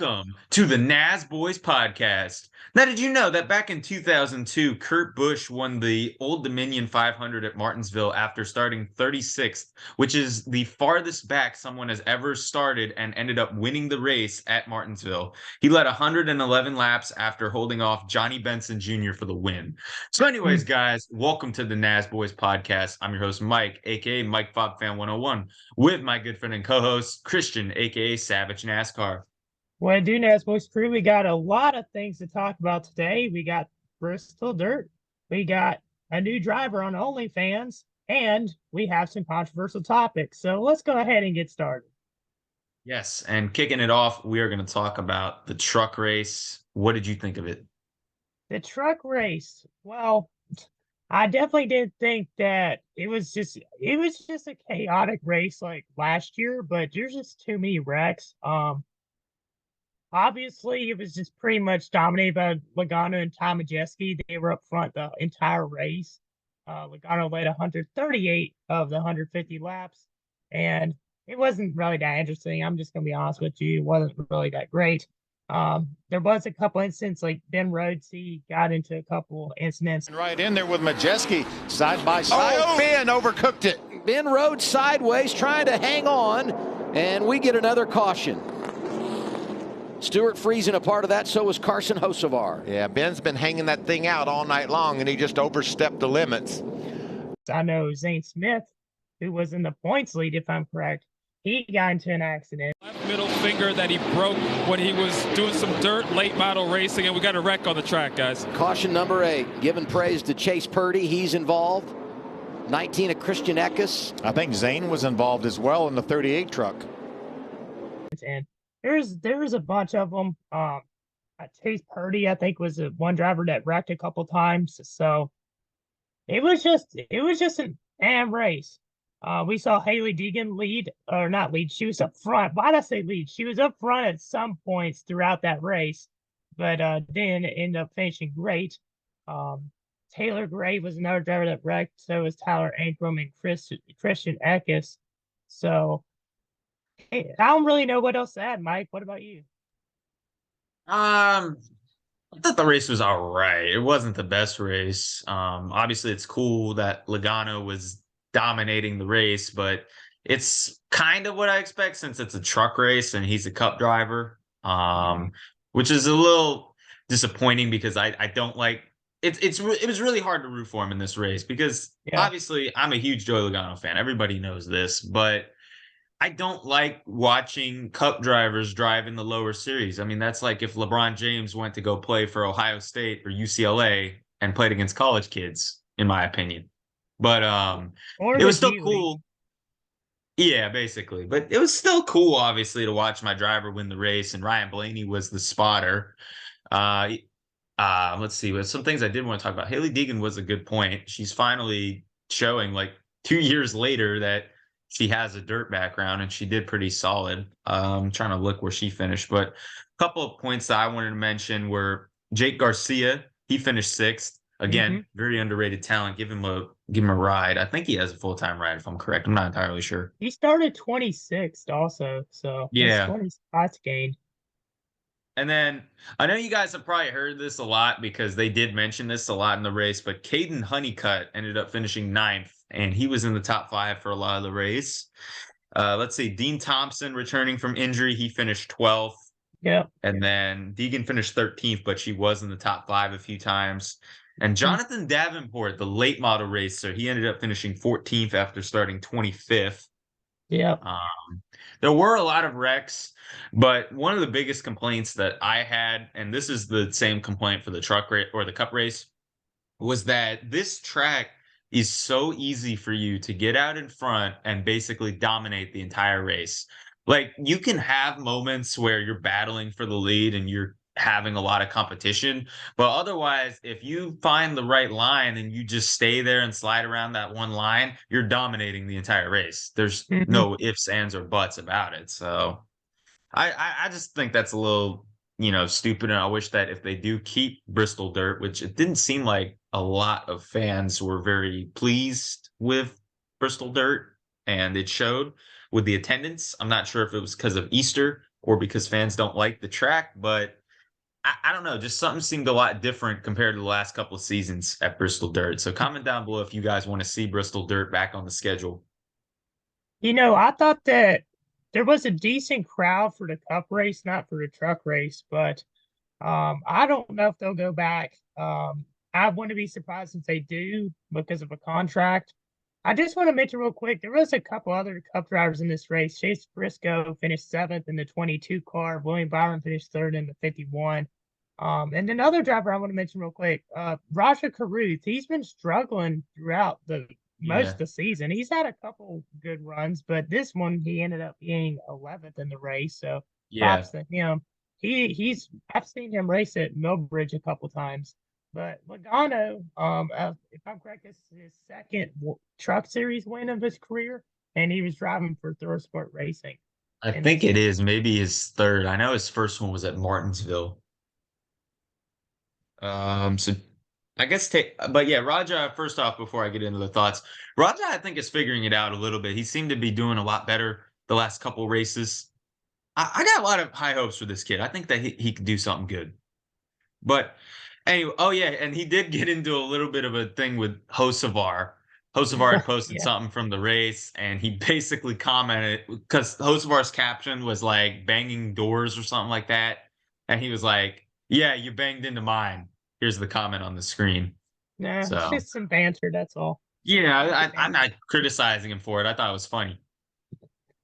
Welcome to the Nasboys podcast. Now, did you know that back in 2002, Kurt Busch won the Old Dominion 500 at Martinsville after starting 36th, which is the farthest back someone has ever started and ended up winning the race at Martinsville. He led 111 laps after holding off Johnny Benson Jr. for the win. So anyways, guys, welcome to the Nasboys podcast. I'm your host, Mike, aka Mike Fob Fan 101, with my good friend and co-host, Christian, aka Savage NASCAR. Well, do Nasboys crew, we got a lot of things to talk about today. We got Bristol Dirt, we got a new driver on OnlyFans, and we have some controversial topics. So let's go ahead and get started. Yes, and kicking it off, we are going to talk about the truck race. What did you think of it? The truck race. Well, I definitely didn't think that it was just a chaotic race like last year, but there's just too many wrecks. Obviously, it was just pretty much dominated by Logano and Tom Majeski. They were up front the entire race. Logano led 138 of the 150 laps, and it wasn't really that interesting. I'm just going to be honest with you. It wasn't really that great. There was a couple incidents, like Ben Rhodes, he got into a couple incidents. Right in there with Majeski, side by side. Oh, Ben overcooked it. Ben Rhodes sideways, trying to hang on, and we get another caution. Stewart Friesen a part of that, so was Carson Hocevar. Yeah, Ben's been hanging that thing out all night long, and he just overstepped the limits. I know Zane Smith, who was in the points lead, if I'm correct, he got into an accident. Left middle finger that he broke when he was doing some dirt late model racing, and we got a wreck on the track, guys. Caution number 8, giving praise to Chase Purdy. He's involved. 19 of Christian Eckes. I think Zane was involved as well in the 38 truck. And there's a bunch of them. Chase Purdy, I think, was one driver that wrecked a couple times. So it was just an damn race. We saw Haley Deegan not lead. She was up front. Why did I say lead? She was up front at some points throughout that race, but then ended up finishing great. Taylor Gray was another driver that wrecked. So was Tyler Ankrum and Christian Eckes. So hey, I don't really know what else to add, Mike. What about you? I thought the race was all right. It wasn't the best race. Obviously, it's cool that Logano was dominating the race, but it's kind of what I expect since it's a truck race and he's a cup driver, which is a little disappointing because I don't like it. It was really hard to root for him in this race because obviously I'm a huge Joey Logano fan. Everybody knows this, but I don't like watching cup drivers drive in the lower series. I mean, that's like if LeBron James went to go play for Ohio State or UCLA and played against college kids, in my opinion. But it was still cool. Yeah, basically. But it was still cool, obviously, to watch my driver win the race. And Ryan Blaney was the spotter. Let's see. Some things I did want to talk about. Haley Deegan was a good point. She's finally showing, like, 2 years later that she has a dirt background, and she did pretty solid. I'm trying to look where she finished. But a couple of points that I wanted to mention were Jake Garcia. He finished 6th. Again, very underrated talent. Give him a ride. I think he has a full-time ride, if I'm correct. I'm not entirely sure. He started 26th also, so yeah, 20 spots gained. And then I know you guys have probably heard this a lot because they did mention this a lot in the race, but Caden Honeycutt ended up finishing 9th, and he was in the top 5 for a lot of the race. Let's see, Dean Thompson returning from injury, he finished 12th. Yeah. And then Deegan finished 13th, but she was in the top 5 a few times. And Jonathan Davenport, the late model racer, he ended up finishing 14th after starting 25th. Yeah. There were a lot of wrecks, but one of the biggest complaints that I had, and this is the same complaint for the truck race or the cup race, was that this track is so easy for you to get out in front and basically dominate the entire race. Like, you can have moments where you're battling for the lead and you're having a lot of competition, but otherwise, if you find the right line and you just stay there and slide around that one line, you're dominating the entire race. There's no ifs, ands, or buts about it. So I just think that's a little, stupid. And I wish that if they do keep Bristol Dirt, which it didn't seem like a lot of fans were very pleased with Bristol Dirt, and it showed with the attendance. I'm not sure if it was because of Easter, or because fans don't like the track, but I don't know. Just something seemed a lot different compared to the last couple of seasons at Bristol Dirt. So comment down below if you guys want to see Bristol Dirt back on the schedule. I thought that there was a decent crowd for the cup race, not for the truck race, but I don't know if they'll go back. I wouldn't be surprised if they do because of a contract. I just want to mention real quick, there was a couple other cup drivers in this race. Chase Briscoe finished 7th in the 22 car. William Byron finished 3rd in the 51. And another driver I want to mention real quick, Raja Caruth. He's been struggling throughout the most Yeah. of the season. He's had a couple good runs, but this one he ended up being 11th in the race. So Yeah. props to him. I've seen him race at Millbridge a couple times. But Logano, if I'm correct, this is his second truck series win of his career, and he was driving for Thor Sport Racing. I And think it is maybe his third. I know his first one was at Martinsville. So I guess but yeah, Raja, first off, before I get into the thoughts, Raja, I think is figuring it out a little bit. He seemed to be doing a lot better the last couple races. I got a lot of high hopes for this kid. I think that he could do something good. But anyway, oh yeah, and he did get into a little bit of a thing with Hocevar. Hocevar had posted yeah, something from the race, and he basically commented because Hocevar's caption was like banging doors or something like that. And he was like, yeah, you banged into mine. Here's the comment on the screen. nah, it's So just some banter. That's all. Some yeah, stupid I'm banter. not criticizing him for it. I thought it was funny.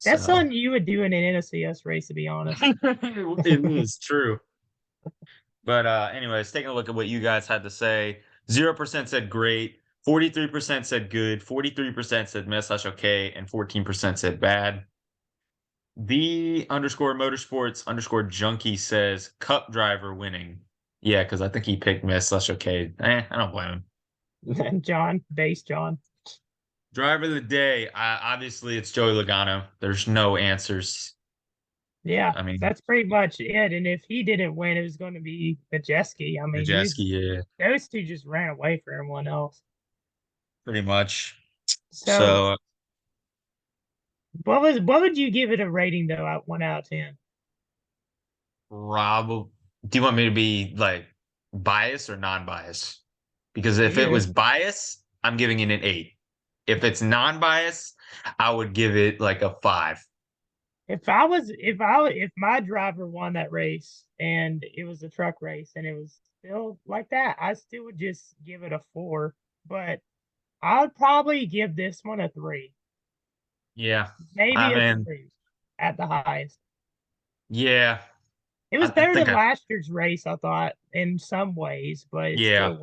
That's So something you would do in an NSCS race, to be honest. it is true. But anyways, taking a look at what you guys had to say. 0% said great, 43% said good, 43% said meh/okay, and 14% said bad. The underscore motorsports underscore junkie says cup driver winning. Yeah, because I think he picked meh/okay. I don't blame him. John, base John. Driver of the day, obviously it's Joey Logano. There's no answers. Yeah, I mean, that's pretty much it. And if he didn't win, it was going to be Majeski. I mean, Majeski, yeah, those two just ran away for everyone else. pretty much. So, So what would you give it a rating though? At 1 out of 10. Rob, do you want me to be like biased or non-biased? Because if it Either. was bias, I'm giving it an 8. If it's non-bias, I would give it like a 5. If my driver won that race and it was a truck race and it was still like that, I still would just give it a 4. But I would probably give this one a 3, Yeah. maybe I a mean, 3 at the highest. yeah. It I, was I better think than last year's race, I thought, in some ways, but it yeah.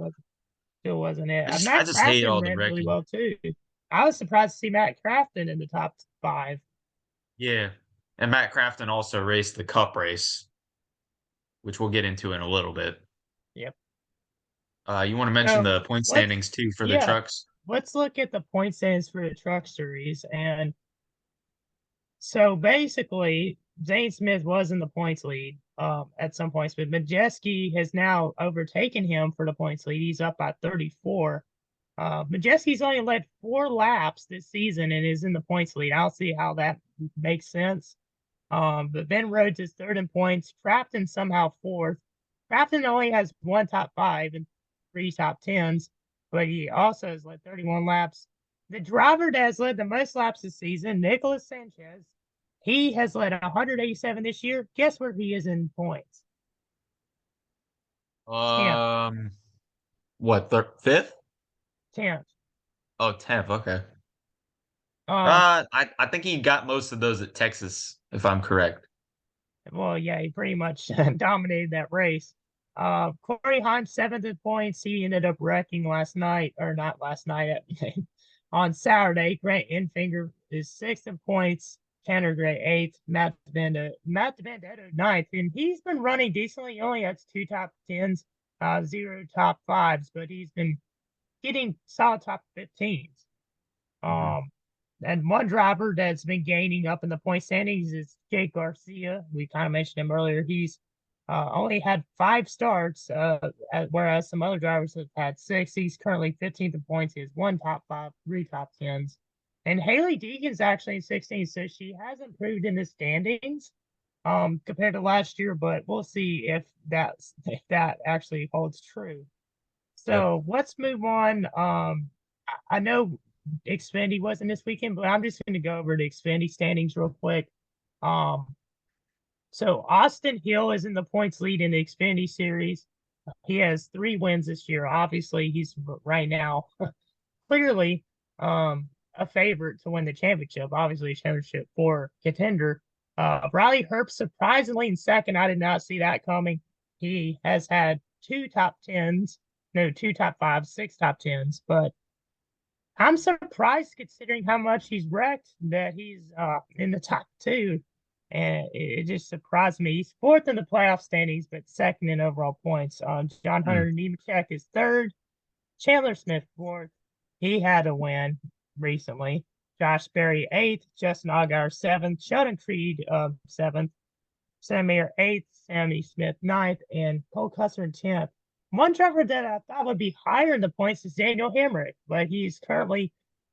still wasn't it. I Matt just hate Crafton all the ran really wrecking. well too. I was surprised to see Matt Crafton in the top 5. Yeah. And Matt Crafton also raced the cup race, which we'll get into in a little bit. Yep. You want to mention So the point let's standings too for the yeah, trucks? let's look at the point standings for the truck series. And so basically, Zane Smith was in the points lead at some points, but Majeski has now overtaken him for the points lead. He's up by 34. Majeski's only led 4 laps this season and is in the points lead. I don't see how that makes sense. But Ben Rhodes is 3rd in points. Crafton somehow 4th. Crafton only has 1 top 5 and 3 top 10s, but he also has led 31 laps. The driver that has led the most laps this season, Nicholas Sanchez, he has led 187 this year. Guess where he is in points? 10th. What, fifth? 10th. Oh, 10th. Okay. Um, I think he got most of those at Texas, if I'm correct. well, yeah, he pretty much dominated that race. Corey Heim 7th in points. He ended up wrecking last night, or not last night, on Saturday. Grant Enfinger is 6th in points. Tanner Gray 8th. Matt Vendetto 9th. And he's been running decently. He only has 2 top 10s, 0 top 5s, but he's been getting solid top 15s. Mhm. And one driver that's been gaining up in the point standings is Jake Garcia. We kind of mentioned him earlier. He's only had 5 starts, whereas some other drivers have had 6. He's currently 15th in points. He has 1 top 5, 3 top 10s. And Haley Deegan's actually in 16th, so she has improved in the standings. compared to last year, but we'll see if that actually holds true. Yep. So let's move on. I know Xfinity wasn't this weekend, but I'm just going to go over the Xfinity standings real quick. Um, so Austin Hill is in the points lead in the Xfinity series. He has 3 wins this year. Obviously, he's right now clearly a favorite to win the championship. Obviously, a championship for contender. Riley Herbst surprisingly in second. I did not see that coming. He has had 2 top 10s, no, 2 top 5s, 6 top 10s, but I'm surprised considering how much he's wrecked that he's in the top 2. And it just surprised me. He's 4th in the playoff standings, but 2nd in overall points. John Hunter Nemechek is 3rd. Chandler Smith 4th. He had a win recently. Josh Berry 8th. Justin Allgaier 7th. Sheldon Creed 7th. Sam Mayer 8th. Sammy Smith 9th. And Cole Custer 10th. One driver that I thought would be higher in the points is Daniel Hemrick, but he's currently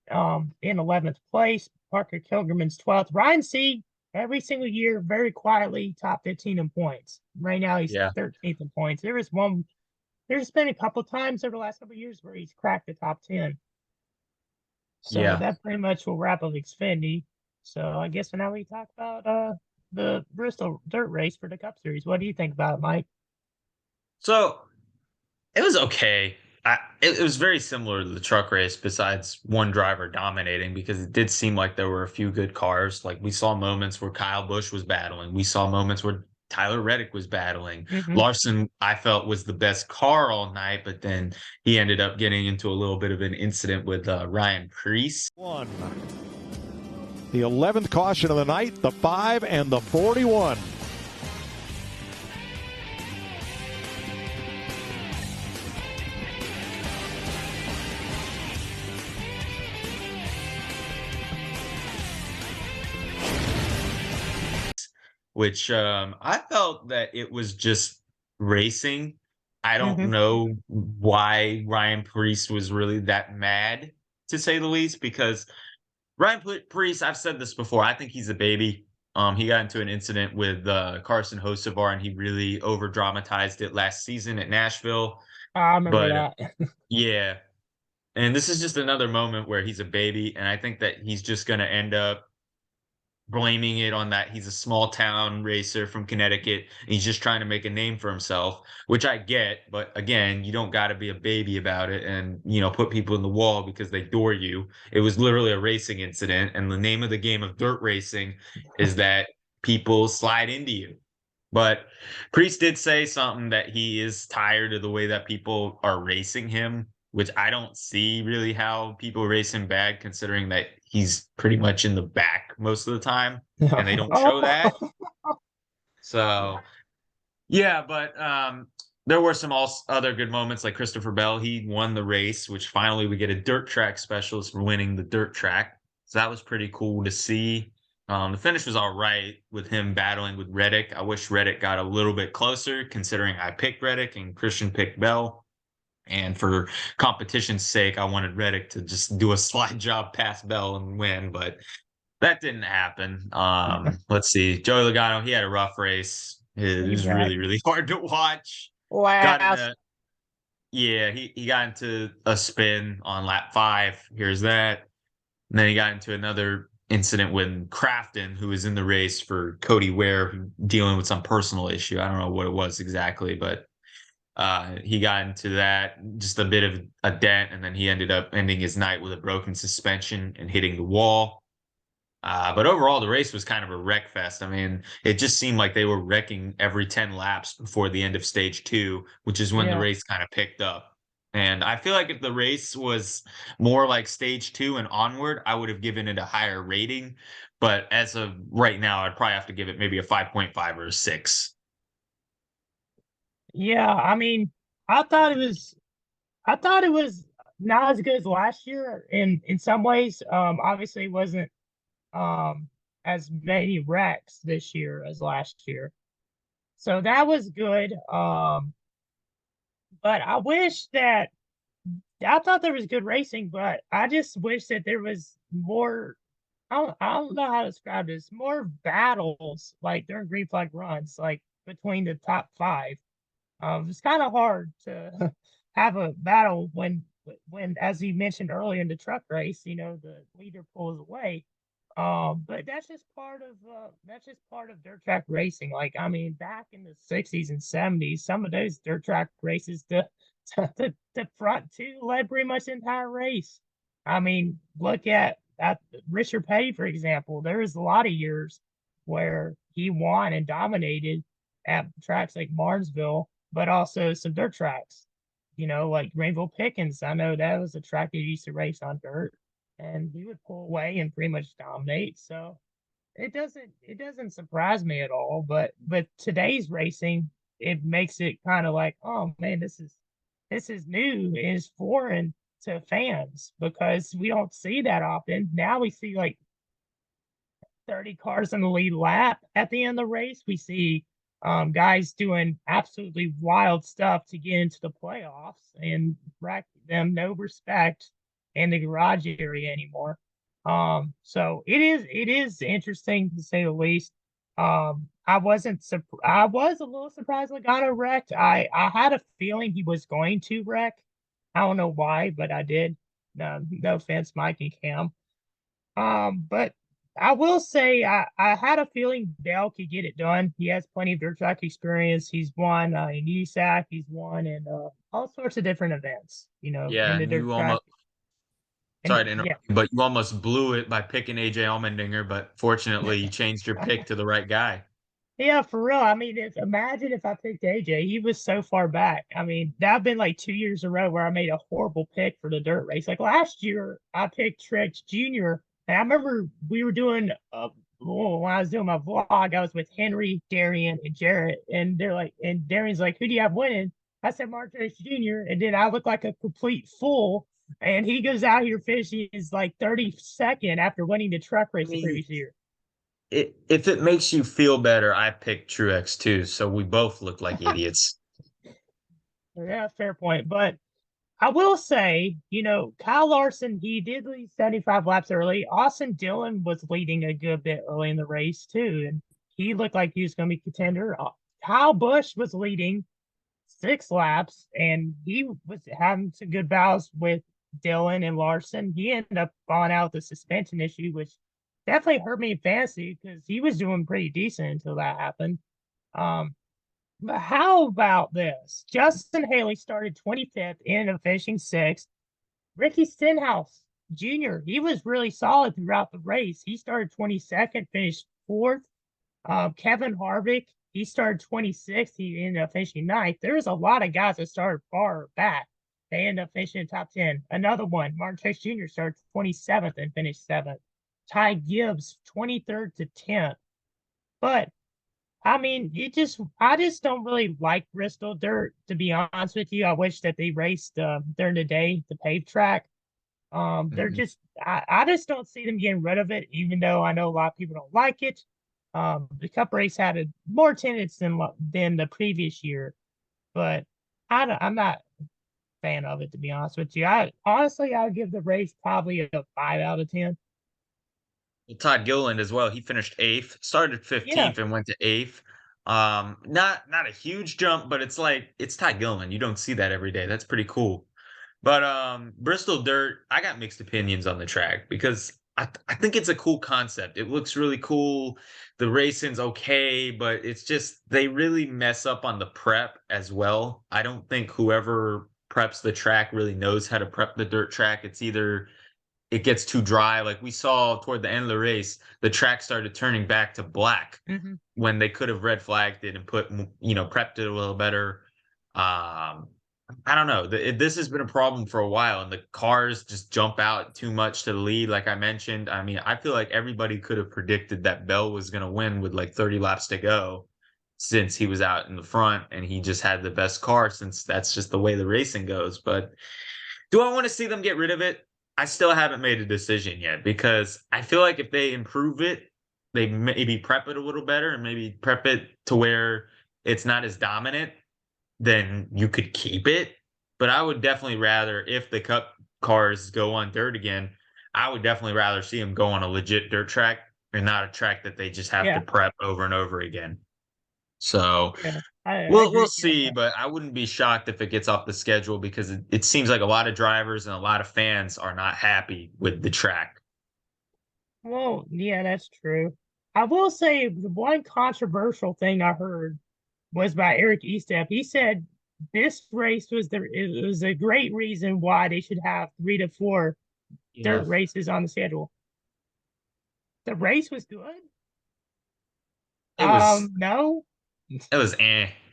in 11th place. Parker Kilgerman's 12th. Ryan Sieg, every single year, very quietly, top 15 in points. Right now, he's 13th in points. There's been a couple times over the last couple of years where he's cracked the top 10. So that pretty much will wrap up Xfinity. So I guess now we talk about the Bristol dirt race for the Cup Series. What do you think about it, Mike? So it was okay. It was very similar to the truck race, besides one driver dominating, because it did seem like there were a few good cars. Like we saw moments where Kyle Busch was battling. We saw moments where Tyler Reddick was battling. Larson, I felt, was the best car all night, but then he ended up getting into a little bit of an incident with Ryan Preece. The 11th caution of the night, the 5 and the 41. Which I felt that it was just racing. I don't know why Ryan Preece was really that mad, to say the least, because Ryan Preece, I've said this before, I think he's a baby. He got into an incident with Carson Hocevar, and he really over dramatized it last season at Nashville. I remember that. Yeah. And this is just another moment where he's a baby, and I think that he's just going to end up blaming it on that he's a small town racer from Connecticut. And he's just trying to make a name for himself, which I get. But again, you don't got to be a baby about it and, put people in the wall because they door you. It was literally a racing incident. And the name of the game of dirt racing is that people slide into you. But Priest did say something that he is tired of the way that people are racing him, which I don't see really how people race him bad, considering that he's pretty much in the back most of the time, and they don't show that. So, yeah, but there were some other good moments, like Christopher Bell. He won the race, which finally we get a dirt track specialist for winning the dirt track. So that was pretty cool to see. The finish was all right with him battling with Reddick. I wish Reddick got a little bit closer, considering I picked Reddick and Christian picked Bell. And for competition's sake, I wanted Reddick to just do a slide job past Bell and win, but that didn't happen. Let's see. Joey Logano, he had a rough race. It was really, really hard to watch. Wow. He got into a spin on lap 5. Here's that. And then he got into another incident with Crafton, who was in the race for Cody Ware, dealing with some personal issue. I don't know what it was exactly, but he got into that, just a bit of a dent, and then he ended up ending his night with a broken suspension and hitting the wall. But overall, the race was kind of a wreck fest. I mean, it just seemed like they were wrecking every 10 laps before the end of stage 2, which is when the race kind of picked up. And I feel like if the race was more like stage 2 and onward, I would have given it a higher rating. But as of right now, I'd probably have to give it maybe a 5.5 or a 6. Yeah, I mean, I thought it was not as good as last year in some ways. Obviously it wasn't as many wrecks this year as last year. So that was good. But I thought there was good racing, but I just wish that there was more I don't know how to describe this. More battles like during green flag runs, like between the top five. It's kind of hard to have a battle when, as you mentioned earlier in the truck race, the leader pulls away. But that's just part of dirt track racing. Like, I mean, back in the 60s and 70s, some of those dirt track races, the front two led pretty much the entire race. I mean, look at Richard Petty, for example. There was a lot of years where he won and dominated at tracks like Martinsville, but also some dirt tracks. Like Rainbow Pickens. I know that was a track that used to race on dirt, and he would pull away and pretty much dominate. So it doesn't surprise me at all. But today's racing, it makes it kind of like, oh man, this is new and it's foreign to fans because we don't see that often. Now we see like 30 cars in the lead lap at the end of the race. We see guys doing absolutely wild stuff to get into the playoffs and rack them no respect in the garage area anymore. So it is interesting to say the least. I was a little surprised Logano wrecked. I had a feeling he was going to wreck. I don't know why, but I did. No offense, Mike and Cam. But I will say I had a feeling Dale could get it done. He has plenty of dirt track experience. He's won in USAC. He's won in all sorts of different events. Yeah, In the and dirt you track. almost sorry to Yeah, interrupt you, but you almost blew it by picking AJ Allmendinger, but fortunately you changed your pick to the right guy. yeah, for real. I mean, imagine if I picked AJ. He was so far back. I mean, that have been like 2 years in a row where I made a horrible pick for the dirt race. Like last year, I picked Trex Jr. And I remember we were doing when I was doing my vlog, I was with Henry, Darian, and Jarrett, and Darian's like, "Who do you have winning?" I said Mark Trex Jr. And then I look like a complete fool. And he goes out here finishing his like 32nd after winning the truck I race the mean, previous year. if it makes you feel better, I picked Truex too, so we both look like idiots. Yeah, fair point. But I will say, Kyle Larson, he did lead 75 laps early. Austin Dillon was leading a good bit early in the race, too. And he looked like he was going to be contender. Kyle Busch was leading 6 laps, and he was having some good battles with Dillon and Larson. He ended up falling out with a suspension issue, which definitely hurt me in fantasy because he was doing pretty decent until that happened. Um, but how about this? Justin Haley started 25th, ended up finishing 6th. Ricky Stenhouse Jr., he was really solid throughout the race. He started 22nd, finished 4th. Kevin Harvick, he started 26th. He ended up finishing 9th. There's a lot of guys that started far back. They ended up finishing in the top 10. Another one, Martin Truex Jr. started 27th and finished 7th. Ty Gibbs, 23rd to 10th. But I mean, I just don't really like Bristol dirt, to be honest with you. I wish that they raced during the day, the paved track. They're Mhm. just I just don't see them getting rid of it, even though I know a lot of people don't like it. The Cup race had more attendance than the previous year, but I'm not a fan of it, to be honest with you. I'd give the race probably a 5 out of 10. Todd Gilliland as well. He finished 8th, started Yeah, 15th and went to 8th. Not a huge jump, but it's like it's Todd Gilliland. You don't see that every day. That's pretty cool. But Bristol Dirt, I got mixed opinions on the track because I think it's a cool concept. It looks really cool. The racing's okay, but it's just they really mess up on the prep as well. I don't think whoever preps the track really knows how to prep the dirt track. It's either it gets too dry. Like we saw toward the end of the race, the track started turning back to black hmm when they could have red flagged it and prepped it a little better. I don't know. This has been a problem for a while, and the cars just jump out too much to the lead. Like I mentioned, I mean, I feel like everybody could have predicted that Bell was going to win with like 30 laps to go since he was out in the front and he just had the best car since that's just the way the racing goes. But do I want to see them get rid of it? I still haven't made a decision yet because I feel like if they improve it, they maybe prep it a little better and maybe prep it to where it's not as dominant, then you could keep it. But I would definitely rather, if the cup cars go on dirt again, I would definitely rather see him go on a legit dirt track and not a track that they just have to Yeah, prep over and over again. So yeah, I we'll agree we'll with you on see, that. but I wouldn't be shocked if it gets off the schedule because it seems like a lot of drivers and a lot of fans are not happy with the track. Well, yeah, that's true. I will say the one controversial thing I heard was by Eric Estep. He said this race was it was a great reason why they should have 3 to 4 Yeah. dirt races on the schedule. The race was good. It was No, it was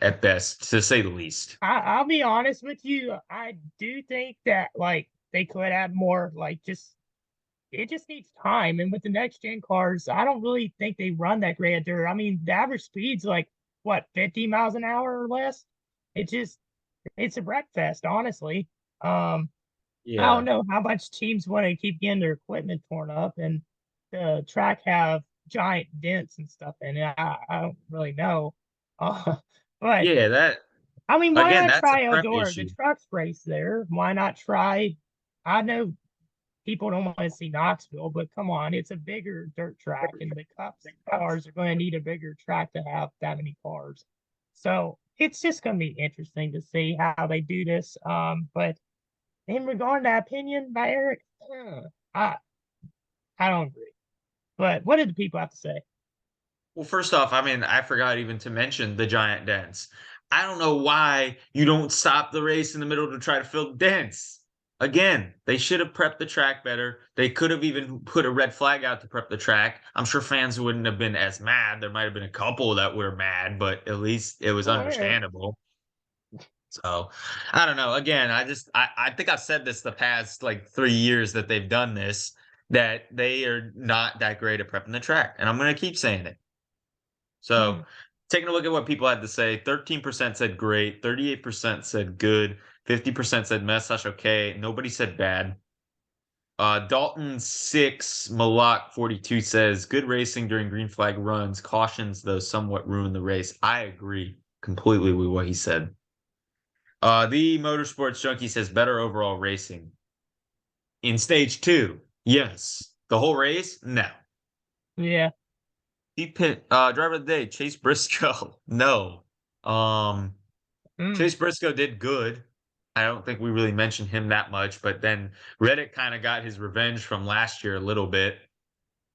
at best, to say the least. I'll be honest with you. I do think that like they could have more like just it just needs time. And with the next gen cars, I don't really think they run that great at dirt. I mean, the average speed's like what, 50 miles an hour or less. It just it's a breakfast, honestly. Um, I don't Yeah. know how much teams want to keep getting their equipment torn up and the track have giant dents and stuff in it. I don't really know. Uh, but Yeah, that I mean, why again, not that's a try prep Eldora? The issue. truck's race there. Why not try? I know people don't want to see Knoxville, but come on, it's a bigger dirt track, and the Cups cars are going to need a bigger track to have that many cars. So it's just going to be interesting to see how they do this. But in regard to that opinion by Eric, I I don't agree. But what did the people have to say? Well, first off, I mean, I forgot even to mention the giant dents. I don't know why you don't stop the race in the middle to try to fill dents. Again, they should have prepped the track better. They could have even put a red flag out to prep the track. I'm sure fans wouldn't have been as mad. There might have been a couple that were mad, but at least it was Oh, yeah. understandable. So I don't know. Again, I think I've said this the past like 3 years that they've done this, that they are not that great at prepping the track. And I'm gonna keep saying it. Hmm. So, taking a look at what people had to say, 13% said great, 38% said good, 50% said mess/okay, nobody said bad. Dalton 6, Malak 42 says good racing during green flag runs, cautions though somewhat ruin the race. I agree completely with what he said. The Motorsports Junkie says better overall racing. In stage 2, yes. The whole race? No. Yeah. Driver of the day, Chase Briscoe. No. Um, Mm. Chase Briscoe did good. I don't think we really mentioned him that much, but then Reddick kind of got his revenge from last year a little bit.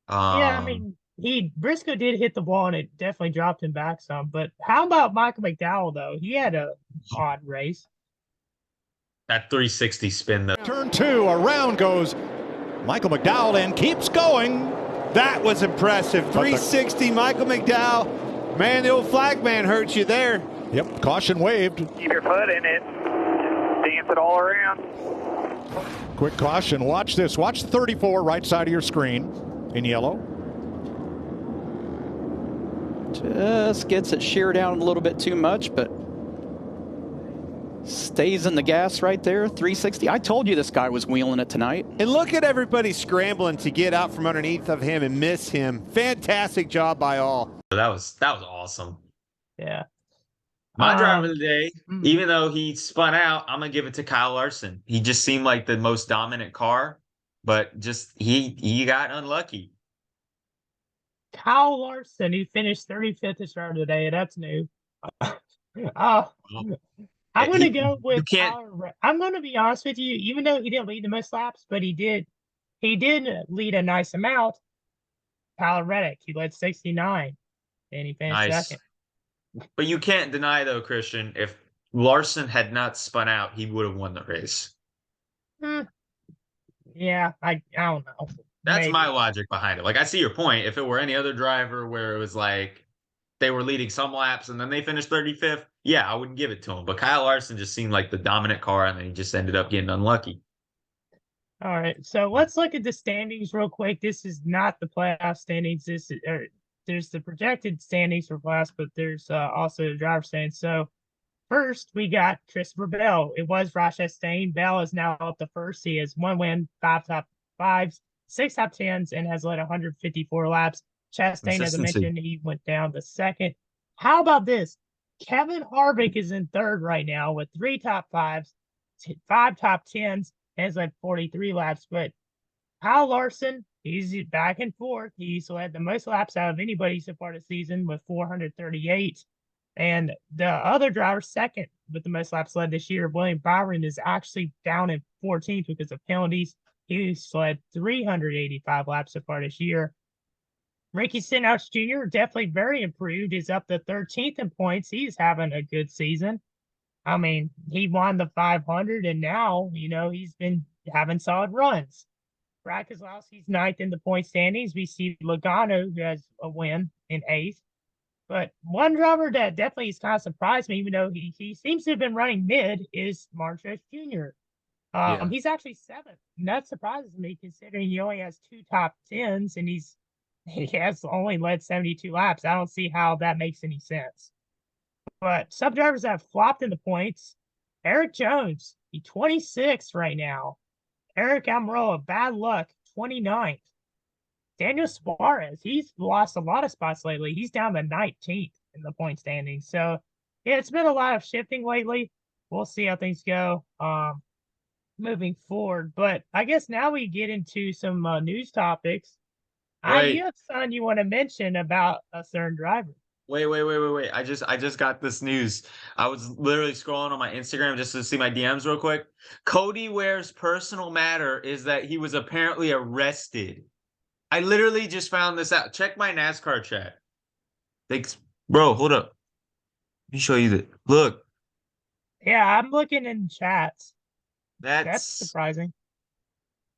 Yeah, I Um, mean, he Briscoe did hit the ball and it definitely dropped him back some. But how about Michael McDowell though? He had a odd race. that 360 spin though. Turn 2, around goes Michael McDowell and keeps going. That was impressive. 360, Michael McDowell. Man, the old flag man hurt you there. Yep, caution waved. Keep your foot in it. Dance it all around. Quick caution. Watch this. Watch the 34 right side of your screen in yellow. Just gets it sheared down a little bit too much, but stays in the gas right there. 360. I told you this guy was wheeling it tonight. And look at everybody scrambling to get out from underneath of him and miss him. Fantastic job by all. That was awesome. Yeah. My driver of the day, mm. even though he spun out, I'm gonna give it to Kyle Larson. He just seemed like the most dominant car, but just he got unlucky. Kyle Larson, who finished 35th at start of the day. That's new. I'm going to go with You can't. I'm going to be honest with you. Even though he didn't lead the most laps, but he did lead a nice amount. Tyler Reddick, he led 69, and he finished Nice. second. But you can't deny, though, Christian, if Larson had not spun out, he would have won the race. Yeah, I don't know. That's Maybe. my logic behind it. Like, I see your point. If it were any other driver where it was like they were leading some laps and then they finished 35th, yeah, I wouldn't give it to him. But Kyle Larson just seemed like the dominant car, and then he just ended up getting unlucky. All right, so let's look at the standings real quick. This is not the playoff standings. There's the projected standings for playoffs, but there's also the driver standings. So first, we got Christopher Bell. It was Ross Chastain. Bell is now up to first. He has 1 win, 5 top 5s, 6 top 10s, and has led 154 laps. Chastain, as I mentioned, he went down to second. How about this? Kevin Harvick is in third right now with 3 top 5s, 5 top 10s, and has led 43 laps. But Kyle Larson, he's back and forth. He's led the most laps out of anybody so far this season with 438. And the other driver, second with the most laps led this year, William Byron, is actually down in 14th because of penalties. He's led 385 laps so far this year. Ricky Stenhouse Jr., definitely very improved. He's up to 13th in points. He's having a good season. I mean, he won the 500, and now, he's been having solid runs. Brad Keselowski's ninth in the point standings. We see Logano, who has a win, in eighth. But one driver that definitely has kind of surprised me, even though he seems to have been running mid, is Marquez Jr. He's actually seventh, and that surprises me considering he only has 2 top 10s, and he has only led 72 laps. I don't see how that makes any sense. But some drivers have flopped in the points. Eric Jones, he's 26th right now. Eric Almirola, bad luck, 29th. Daniel Suarez, he's lost a lot of spots lately. He's down to 19th in the point standings. So, yeah, it's been a lot of shifting lately. We'll see how things go moving forward. But I guess now we get into some news topics. You have something you want to mention about a certain driver. Wait. I just got this news. I was literally scrolling on my Instagram just to see my DMs real quick. Cody Ware's personal matter is that he was apparently arrested. I literally just found this out. Check my NASCAR chat. Thanks. Bro, hold up. Let me show you that. Look. Yeah, I'm looking in chats. That's surprising.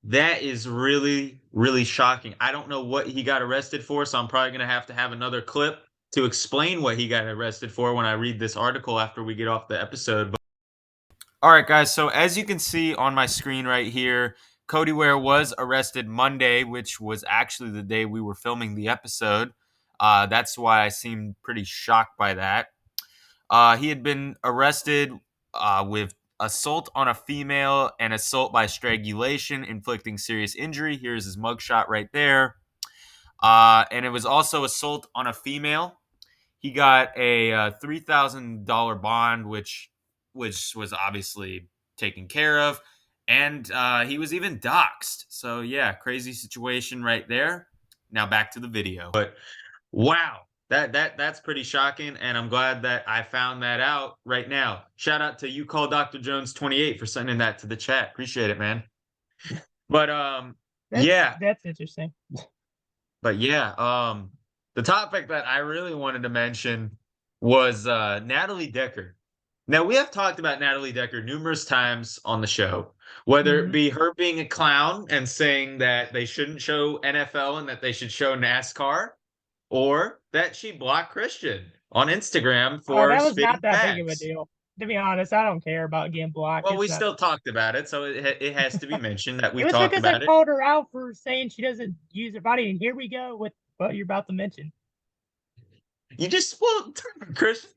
That is really, really shocking. I don't know what he got arrested for, so I'm probably going to have another clip to explain what he got arrested for when I read this article after we get off the episode. All right, guys. So as you can see on my screen right here, Cody Ware was arrested Monday, which was actually the day we were filming the episode. That's why I seemed pretty shocked by that. He had been arrested with assault on a female and assault by strangulation, inflicting serious injury. Here's his mugshot right there. And it was also assault on a female. He got a $3,000 bond, which was obviously taken care of. And he was even doxxed. So, yeah, crazy situation right there. Now back to the video. But wow. That's pretty shocking, and I'm glad that I found that out right now. Shout out to You Call Dr. Jones 28 for sending that to the chat. Appreciate it, man. But that's interesting. But yeah, the topic that I really wanted to mention was Natalie Decker. Now, we have talked about Natalie Decker numerous times on the show, whether it be her being a clown and saying that they shouldn't show NFL and that they should show NASCAR, or that she blocked Christian on Instagram for that was spitting not that facts. big of a deal. To be honest, I don't care about getting blocked. Well, we still talked about it, so it has to be mentioned that we talked talked about it. It was because I called her out for saying she doesn't use her body, and here we go with what you're about to mention. You just spoiled Christian.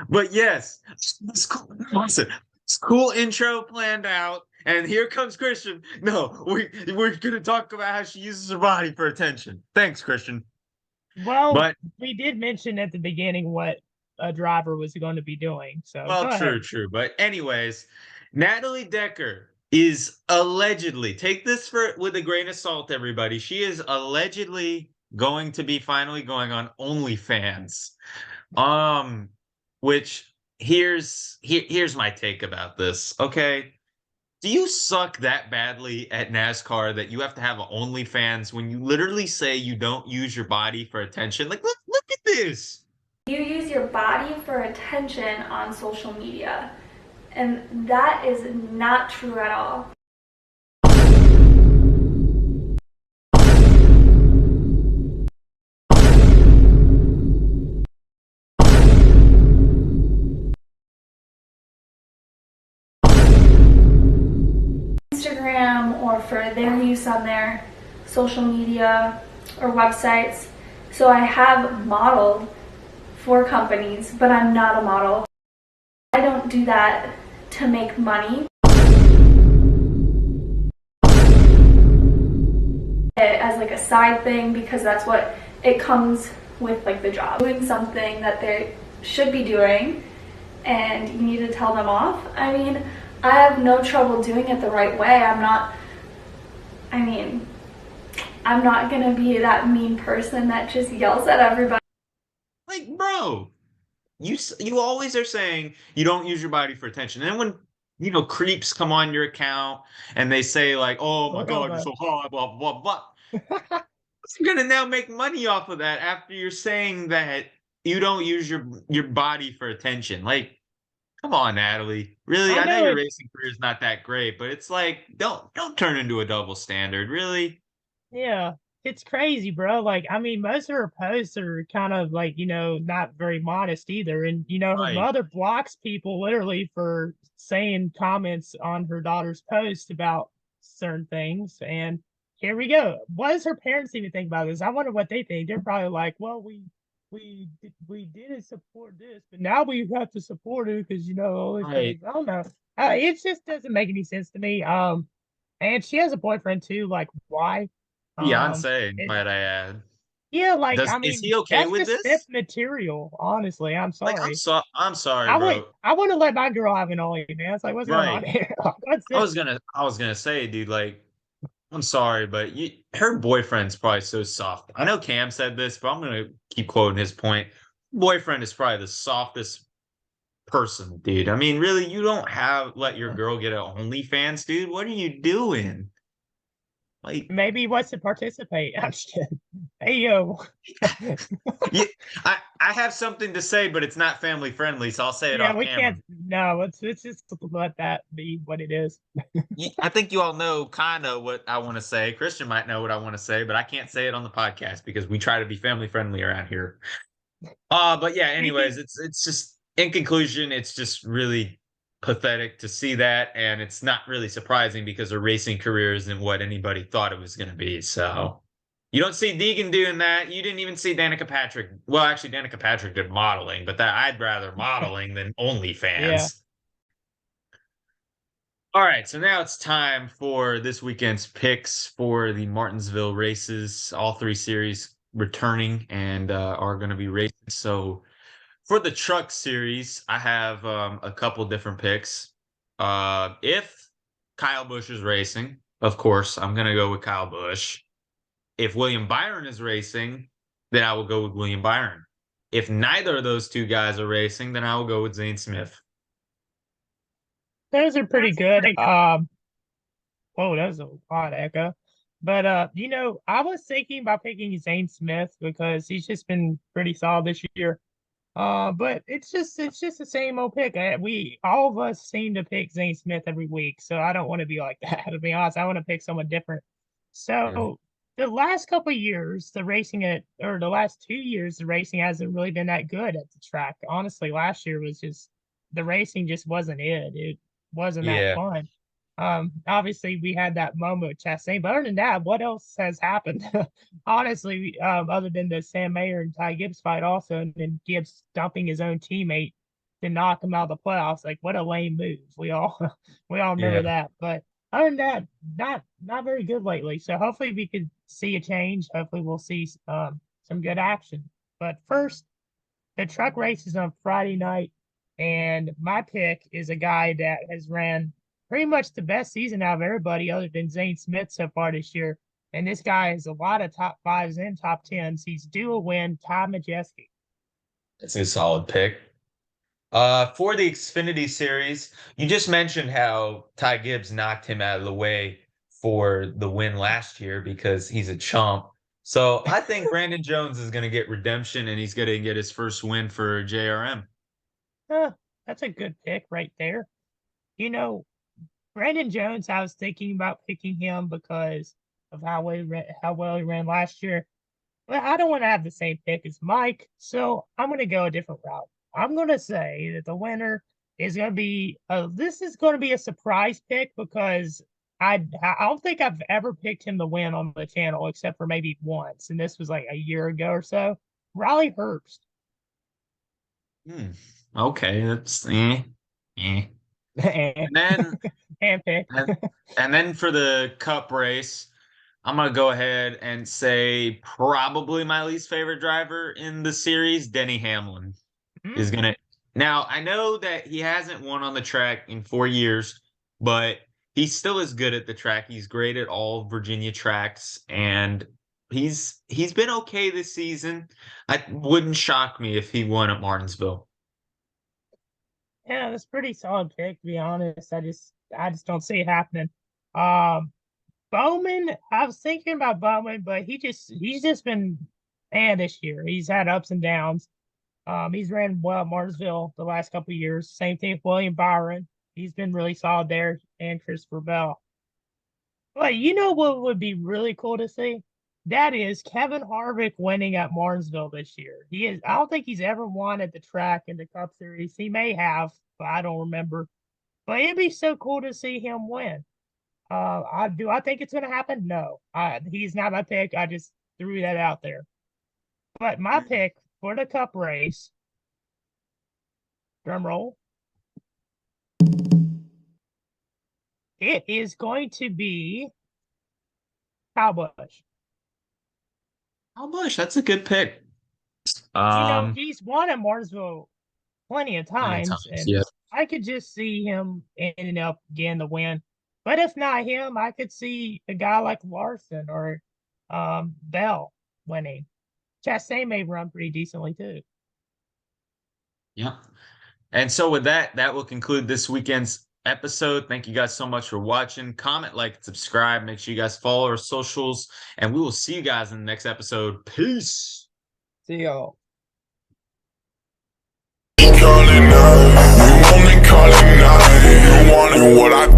But yes, this cool intro planned out, and here comes Christian. No, we're gonna talk about how she uses her body for attention. Thanks, Christian. Well, we did mention at the beginning what a driver was going to be doing. So, well, true. But anyways, Natalie Decker is allegedly, take this with a grain of salt, everybody. She is allegedly going to be finally going on OnlyFans. Which here's my take about this. Okay. Do you suck that badly at NASCAR that you have to have an OnlyFans when you literally say you don't use your body for attention? Like, look at this. You use your body for attention on social media, and that is not true at all. Instagram or for their use on their social media or websites. So I have modeled for companies, but I'm not a model. I don't do that to make money. As like a side thing, because that's what it comes with, like the job. Doing something that they should be doing and you need to tell them off. I mean, I have no trouble doing it the right way. I'm not I mean, I'm not gonna be that mean person that just yells at everybody. Like, bro, you always are saying you don't use your body for attention. And then when creeps come on your account and they say like, "Oh my God, you're so hot," blah blah blah. You're gonna now make money off of that after you're saying that you don't use your body for attention. Like, come on, Natalie. Really, I I know know your it. racing career is not that great, but it's like don't turn into a double standard. Really? Yeah, it's crazy, bro. Like, I mean, most of her posts are kind of like, not very modest either. And, her Right. mother blocks people literally for saying comments on her daughter's post about certain things. And here we go. What does her parents even think about this? I wonder what they think. They're probably like, well, we didn't support this, but now we have to support it because all these Right. things. I don't know. It just doesn't make any sense to me. And she has a boyfriend too. Like, why? Beyonce, It, might I add. yeah, like I Is mean, he okay that's with just fifth this? material. Honestly, I'm Like, sorry. I'm sorry, bro. I wouldn't let my girl have an OnlyFans. Like, what's going on Right. here? What's this? I was gonna say, dude, like, I'm sorry, but her boyfriend's probably so soft. I know Cam said this, but I'm gonna keep quoting his point. Boyfriend is probably the softest person, dude. I mean, really, you don't let your girl get a OnlyFans, dude. What are you doing? Like, Maybe he wants to participate. I'm just kidding. Hey yo. yeah, I have something to say, but it's not family friendly, so I'll say it Yeah, off we camera. can't. No, let's just let that be what it is. I think you all know kind of what I want to say. Christian might know what I want to say, but I can't say it on the podcast because we try to be family friendly around here. But yeah, anyways, Speaking, it's just in conclusion, it's just really pathetic to see that, and it's not really surprising because her racing career isn't what anybody thought it was going to be. So you don't see Deegan doing that. You didn't even see Danica Patrick. Well, actually, Danica Patrick did modeling, but that I'd rather modeling than yeah. OnlyFans. All right, so now it's time for this weekend's picks for the Martinsville races. All three series returning and are going to be racing. So for the truck series, I have a couple different picks. If Kyle Busch is racing, of course, I'm going to go with Kyle Busch. If William Byron is racing, then I will go with William Byron. If neither of those two guys are racing, then I will go with Zane Smith. Those are pretty good. Whoa, that was a odd echo. But I was thinking about picking Zane Smith because he's just been pretty solid this year. But it's just the same old pick. We all of us seem to pick Zane Smith every week, so I don't want to be like that. To be honest, I want to pick someone different. Yeah. So the last couple of years, the last 2 years, the racing hasn't really been that good at the track. Honestly, last year was just the racing just wasn't it. It wasn't that Yeah. fun. Obviously we had that moment with Chastain, but other than that, what else has happened? Honestly, other than the Sam Mayer and Ty Gibbs fight, also, and then Gibbs dumping his own teammate to knock him out of the playoffs. Like, what a lame move. We all we all remember Yeah. that. But other than that, not very good lately. So hopefully we could see a change. Hopefully we'll see some good action. But first, the truck race is on Friday night, and my pick is a guy that has ran pretty much the best season out of everybody other than Zane Smith so far this year. And this guy has a lot of top fives and top tens. He's due a win, Ty Majeski. That's a solid pick. For the Xfinity series, you just mentioned how Ty Gibbs knocked him out of the way for the win last year because he's a chump. So I think Brandon Jones is going to get redemption and he's going to get his first win for JRM. That's a good pick right there. You know, Brandon Jones, I was thinking about picking him because of how well he ran last year. But I don't want to have the same pick as Mike, so I'm going to go a different route. I'm going to say that the winner is going to be this is going to be a surprise pick because I don't think I've ever picked him to win on the channel except for maybe once, and this was like a year ago or so. Riley Herbst. Okay, that's eh. And then Hand pick. and then for the cup race, I'm gonna go ahead and say probably my least favorite driver in the series, Denny Hamlin, is gonna. Now I know that he hasn't won on the track in 4 years, but he still is good at the track. He's great at all Virginia tracks, and he's been okay this season. I wouldn't shock me if he won at Martinsville. Yeah, that's pretty solid pick, to be honest. I just don't see it happening. Um, Bowman, I was thinking about Bowman, but he's just been this year. He's had ups and downs. He's ran well at Martinsville the last couple of years. Same thing with William Byron. He's been really solid there, and Christopher Bell. But you know what would be really cool to see? That is Kevin Harvick winning at Martinsville this year. I don't think he's ever won at the track in the Cup Series. He may have, but I don't remember. But it'd be so cool to see him win. I think it's gonna happen? No. He's not my pick. I just threw that out there. But my pick for the Cup race, drum roll, it is going to be Kyle Busch. Kyle Busch, that's a good pick. He's won at Martinsville plenty of times, and yeah. I could just see him ending up getting the win. But if not him, I could see a guy like Larson or Bell winning. Chastain may run pretty decently too. Yeah. And so with that will conclude this weekend's episode. Thank you guys so much for watching. Comment, like, subscribe. Make sure you guys follow our socials, and we will see you guys in the next episode. Peace. See y'all. Calling out, you want me calling out, you wanted what I